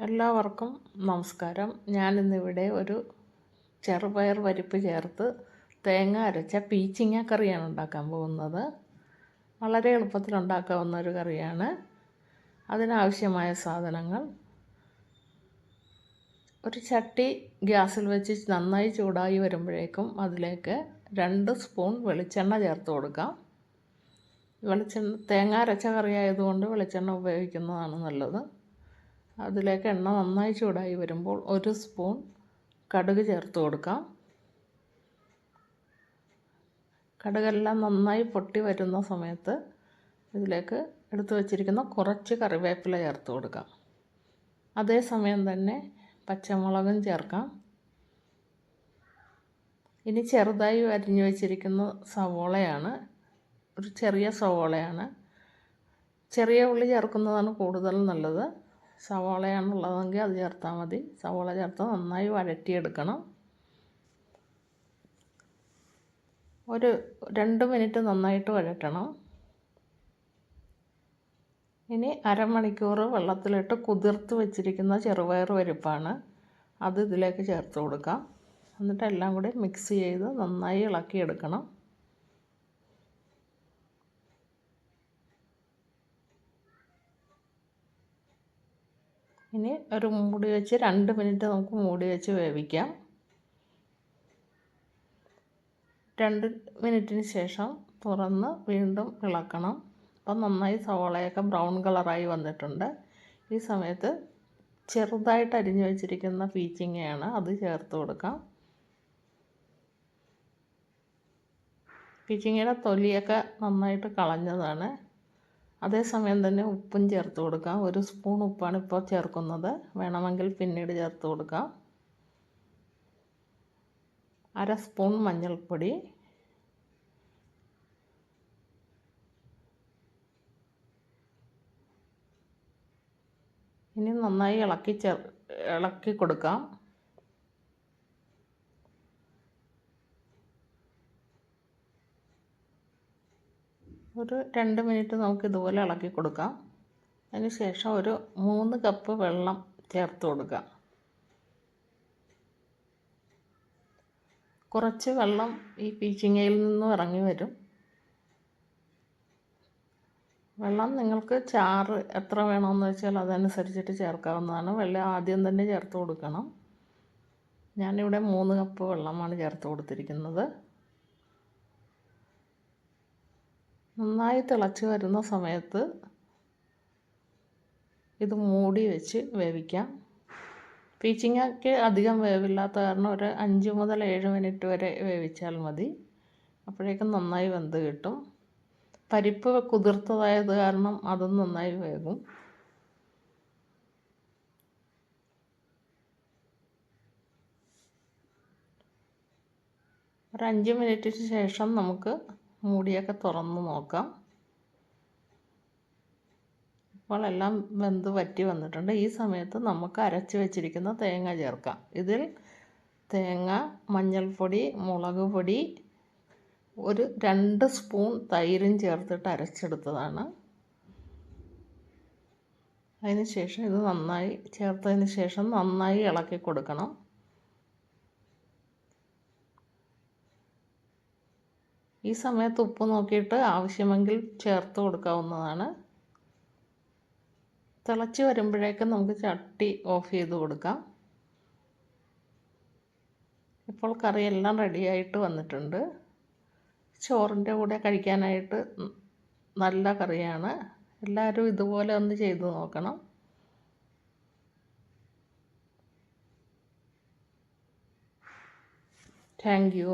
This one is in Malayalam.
എല്ലാവർക്കും നമസ്കാരം. ഞാനിന്നിവിടെ ഒരു ചെറുപയർ പരിപ്പ് ചേർത്ത് തേങ്ങ അരച്ച പീച്ചിങ്ങ കറിയാണ് ഉണ്ടാക്കാൻ പോകുന്നത്. വളരെ എളുപ്പത്തിൽ ഉണ്ടാക്കാവുന്ന ഒരു കറിയാണ്. അതിനാവശ്യമായ സാധനങ്ങൾ: ഒരു ചട്ടി ഗ്യാസിൽ വെച്ച് നന്നായി ചൂടായി വരുമ്പോഴേക്കും അതിലേക്ക് 2 സ്പൂൺ വെളിച്ചെണ്ണ ചേർത്ത് കൊടുക്കാം. തേങ്ങ അരച്ച കറി ആയതുകൊണ്ട് വെളിച്ചെണ്ണ ഉപയോഗിക്കുന്നതാണ് നല്ലത്. അതിലേക്ക് എണ്ണ നന്നായി ചൂടായി വരുമ്പോൾ 1 സ്പൂൺ കടുക് ചേർത്ത് കൊടുക്കാം. കടുകെല്ലാം നന്നായി പൊട്ടി വരുന്ന സമയത്ത് ഇതിലേക്ക് എടുത്തു വച്ചിരിക്കുന്ന കുറച്ച് കറിവേപ്പില ചേർത്ത് കൊടുക്കാം. അതേസമയം തന്നെ പച്ചമുളകും ചേർക്കാം. ഇനി ചെറുതായി അരിഞ്ഞു വച്ചിരിക്കുന്ന സവോളയാണ്. ഒരു ചെറിയ സവോളയാണ്. ചെറിയ ഉള്ളി ചേർക്കുന്നതാണ് കൂടുതൽ നല്ലത്. സവോളയാണുള്ളതെങ്കിൽ അത് ചേർത്താൽ മതി. സവോള ചേർത്ത് നന്നായി വഴറ്റിയെടുക്കണം. ഒരു 2 മിനിറ്റ് നന്നായിട്ട് വഴറ്റണം. ഇനി അരമണിക്കൂർ വെള്ളത്തിലിട്ട് കുതിർത്ത് വെച്ചിരിക്കുന്ന ചെറുപയർ പരിപ്പാണ്. അത് ഇതിലേക്ക് ചേർത്ത് കൊടുക്കാം. എന്നിട്ട് എല്ലാം കൂടി മിക്സ് ചെയ്ത് നന്നായി ഇളക്കിയെടുക്കണം. ഇനി ഒരു മൂടി വെച്ച് 2 മിനിറ്റ് നമുക്ക് മൂടി വെച്ച് വേവിക്കാം. 2 മിനിറ്റിന് ശേഷം തുറന്ന് വീണ്ടും ഇളക്കണം. അപ്പം നന്നായി സവോളയൊക്കെ ബ്രൗൺ കളറായി വന്നിട്ടുണ്ട്. ഈ സമയത്ത് ചെറുതായിട്ട് അരിഞ്ഞു വെച്ചിരിക്കുന്ന പീച്ചിങ്ങയാണ്, അത് ചേർത്ത് കൊടുക്കാം. പീച്ചിങ്ങയുടെ തൊലിയൊക്കെ നന്നായിട്ട് കളഞ്ഞതാണ്. അതേസമയം തന്നെ ഉപ്പും ചേർത്ത് കൊടുക്കാം. 1 സ്പൂൺ ഉപ്പാണ് ഇപ്പോൾ ചേർക്കുന്നത്. വേണമെങ്കിൽ പിന്നീട് ചേർത്ത് കൊടുക്കാം. 1/2 സ്പൂൺ മഞ്ഞൾപ്പൊടി, ഇനി നന്നായി ഇളക്കി കൊടുക്കാം. ഒരു 2 മിനിറ്റ് നമുക്ക് ഇതുപോലെ ഇളക്കി കൊടുക്കാം. അതിന് ശേഷം ഒരു 3 കപ്പ് വെള്ളം ചേർത്ത് കൊടുക്കാം. കുറച്ച് വെള്ളം ഈ പീച്ചിങ്ങയിൽ നിന്നും ഇറങ്ങി വരും. വെള്ളം നിങ്ങൾക്ക് ചാറ് എത്ര വേണമെന്ന് വെച്ചാൽ അതനുസരിച്ചിട്ട് ചേർക്കാവുന്നതാണ്. വെള്ളം ആദ്യം തന്നെ ചേർത്ത് കൊടുക്കണം. ഞാനിവിടെ 3 കപ്പ് വെള്ളമാണ് ചേർത്ത് കൊടുത്തിരിക്കുന്നത്. നന്നായി തിളച്ച് വരുന്ന സമയത്ത് ഇത് മൂടി വെച്ച് വേവിക്കാം. പീച്ചിങ്ങയ്ക്ക് അധികം വേവില്ലാത്ത കാരണം ഒരു 5 മുതൽ 7 മിനിറ്റ് വരെ വേവിച്ചാൽ മതി. അപ്പോഴേക്കും നന്നായി വെന്ത് കിട്ടും. പരിപ്പ് കുതിർത്തതായത് കാരണം അതും നന്നായി വേകും. ഒരു 5 മിനിറ്റിന് ശേഷം നമുക്ക് മൂടിയൊക്കെ തുറന്ന് നോക്കാം. ഇപ്പോൾ എല്ലാം വെന്ത് വറ്റി വന്നിട്ടുണ്ട്. ഈ സമയത്ത് നമുക്ക് അരച്ച് വെച്ചിരിക്കുന്ന തേങ്ങ ചേർക്കാം. ഇതിൽ തേങ്ങ, മഞ്ഞൾപ്പൊടി, മുളക് പൊടി, ഒരു 2 സ്പൂൺ തൈരും ചേർത്തിട്ട് അരച്ചെടുത്തതാണ്. അതിന് ശേഷം ഇത് നന്നായി ചേർത്തതിന് ശേഷം നന്നായി ഇളക്കി കൊടുക്കണം. ഈ സമയത്ത് ഉപ്പ് നോക്കിയിട്ട് ആവശ്യമെങ്കിൽ ചേർത്ത് കൊടുക്കാവുന്നതാണ്. തിളച്ച് വരുമ്പോഴേക്കും നമുക്ക് ചട്ടി ഓഫ് ചെയ്ത് കൊടുക്കാം. ഇപ്പോൾ കറിയെല്ലാം റെഡിയായിട്ട് വന്നിട്ടുണ്ട്. ചോറിൻ്റെ കൂടെ കഴിക്കാനായിട്ട് നല്ല കറിയാണ്. എല്ലാവരും ഇതുപോലെ ഒന്ന് ചെയ്ത് നോക്കണം. Thank you.